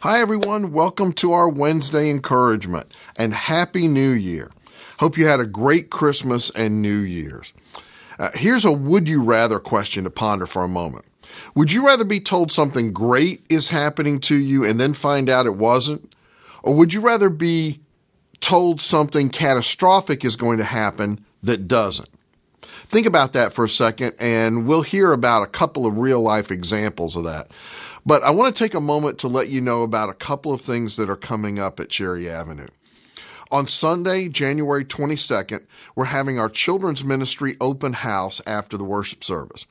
Hi, everyone. Welcome to our Wednesday encouragement and Happy New Year. Hope you had a great Christmas and New Year's. Here's a would you rather question to ponder for a moment. Would you rather be told something great is happening to you and then find out it wasn't? Or would you rather be told something catastrophic is going to happen that doesn't? Think about that for a second, and we'll hear about a couple of real-life examples of that. But I want to take a moment to let you know about a couple of things that are coming up at Cherry Avenue. On Sunday, January 22nd, we're having our children's ministry open house after the worship service.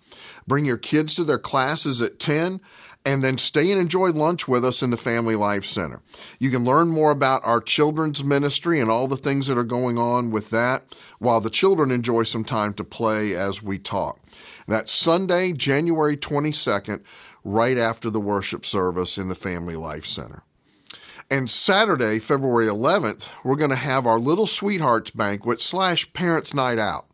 Bring your kids to their classes at 10, and then stay and enjoy lunch with us in the Family Life Center. You can learn more about our children's ministry and all the things that are going on with that, while the children enjoy some time to play as we talk. That's Sunday, January 22nd, right after the worship service in the Family Life Center. And Saturday, February 11th, we're going to have our Little Sweethearts Banquet / Parents' Night Out.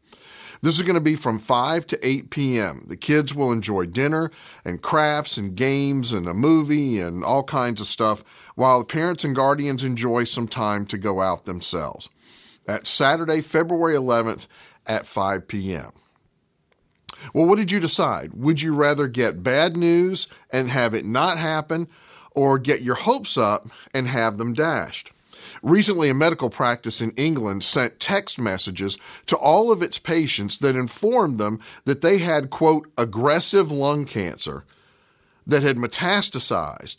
This is going to be from 5 to 8 p.m. The kids will enjoy dinner and crafts and games and a movie and all kinds of stuff, while the parents and guardians enjoy some time to go out themselves. That's Saturday, February 11th at 5 p.m. Well, what did you decide? Would you rather get bad news and have it not happen, or get your hopes up and have them dashed? Recently, a medical practice in England sent text messages to all of its patients that informed them that they had, quote, aggressive lung cancer that had metastasized.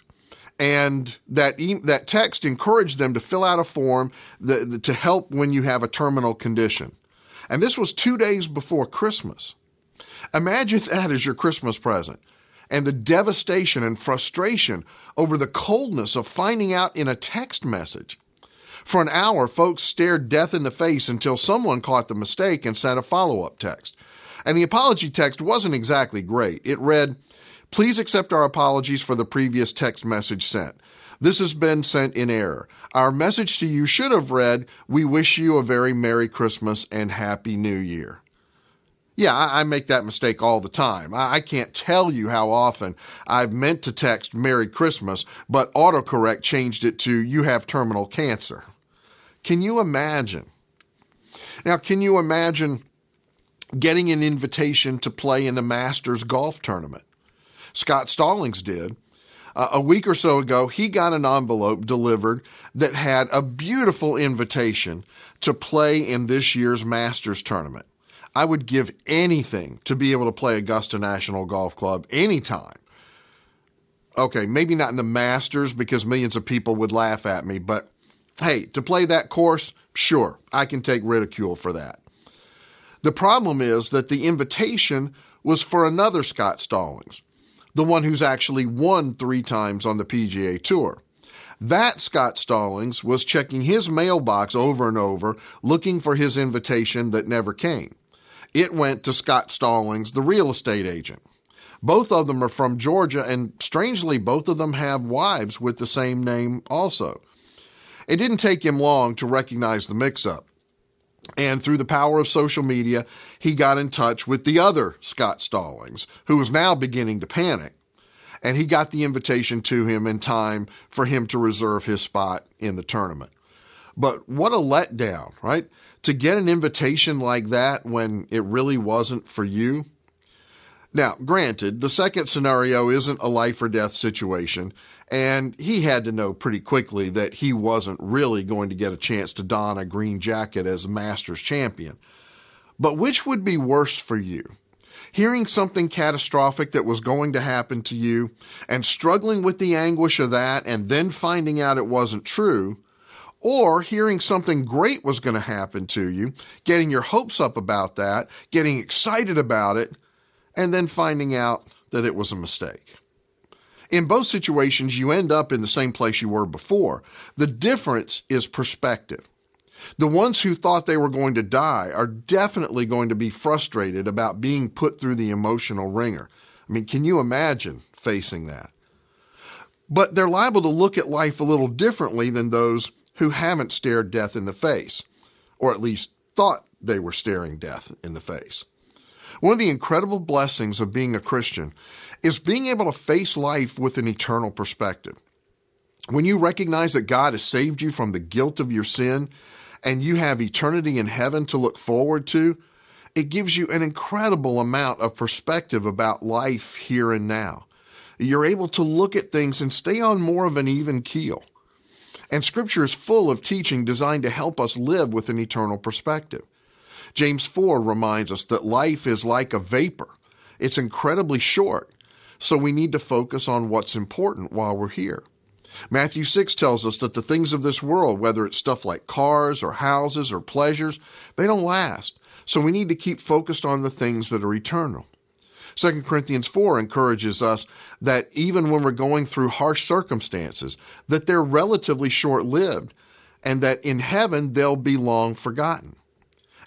And that text encouraged them to fill out a form to help when you have a terminal condition. And this was 2 days before Christmas. Imagine that as your Christmas present, and the devastation and frustration over the coldness of finding out in a text message. For an hour, folks stared death in the face until someone caught the mistake and sent a follow-up text. And the apology text wasn't exactly great. It read, "Please accept our apologies for the previous text message sent. This has been sent in error. Our message to you should have read, 'We wish you a very Merry Christmas and Happy New Year.'" Yeah, I make that mistake all the time. I can't tell you how often I've meant to text Merry Christmas, but autocorrect changed it to "You have terminal cancer." Can you imagine? Now, can you imagine getting an invitation to play in the Masters golf tournament? Scott Stallings did. A week or so ago, he got an envelope delivered that had a beautiful invitation to play in this year's Masters tournament. I would give anything to be able to play Augusta National Golf Club anytime. Okay, maybe not in the Masters because millions of people would laugh at me, but hey, to play that course, sure, I can take ridicule for that. The problem is that the invitation was for another Scott Stallings, the one who's actually won 3 times on the PGA Tour. That Scott Stallings was checking his mailbox over and over, looking for his invitation that never came. It went to Scott Stallings, the real estate agent. Both of them are from Georgia, and strangely, both of them have wives with the same name also. It didn't take him long to recognize the mix-up. And through the power of social media, he got in touch with the other Scott Stallings, who was now beginning to panic. And he got the invitation to him in time for him to reserve his spot in the tournament. But what a letdown, right? To get an invitation like that when it really wasn't for you. Now, granted, the second scenario isn't a life or death situation, and he had to know pretty quickly that he wasn't really going to get a chance to don a green jacket as a Masters champion. But which would be worse for you? Hearing something catastrophic that was going to happen to you and struggling with the anguish of that and then finding out it wasn't true, or hearing something great was going to happen to you, getting your hopes up about that, getting excited about it, and then finding out that it was a mistake. In both situations, you end up in the same place you were before. The difference is perspective. The ones who thought they were going to die are definitely going to be frustrated about being put through the emotional ringer. I mean, can you imagine facing that? But they're liable to look at life a little differently than those who haven't stared death in the face, or at least thought they were staring death in the face. One of the incredible blessings of being a Christian is being able to face life with an eternal perspective. When you recognize that God has saved you from the guilt of your sin and you have eternity in heaven to look forward to, it gives you an incredible amount of perspective about life here and now. You're able to look at things and stay on more of an even keel. And Scripture is full of teaching designed to help us live with an eternal perspective. James 4 reminds us that life is like a vapor. It's incredibly short, so we need to focus on what's important while we're here. Matthew 6 tells us that the things of this world, whether it's stuff like cars or houses or pleasures, they don't last. So we need to keep focused on the things that are eternal. 2 Corinthians 4 encourages us that even when we're going through harsh circumstances, that they're relatively short-lived and that in heaven they'll be long forgotten.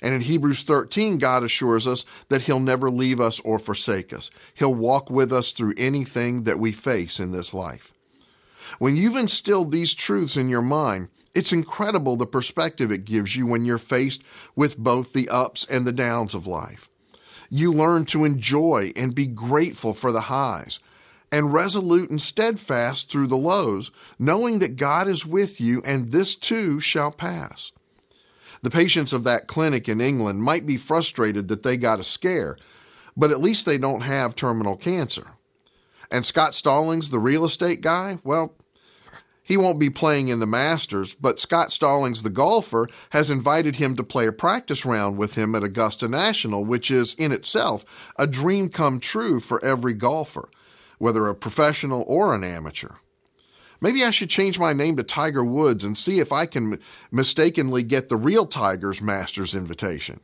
And in Hebrews 13, God assures us that He'll never leave us or forsake us. He'll walk with us through anything that we face in this life. When you've instilled these truths in your mind, it's incredible the perspective it gives you when you're faced with both the ups and the downs of life. You learn to enjoy and be grateful for the highs, and resolute and steadfast through the lows, knowing that God is with you and this too shall pass. The patients of that clinic in England might be frustrated that they got a scare, but at least they don't have terminal cancer. And Scott Stallings, the real estate guy, well, he won't be playing in the Masters, but Scott Stallings, the golfer, has invited him to play a practice round with him at Augusta National, which is in itself a dream come true for every golfer, whether a professional or an amateur. Maybe I should change my name to Tiger Woods and see if I can mistakenly get the real Tiger's Masters invitation.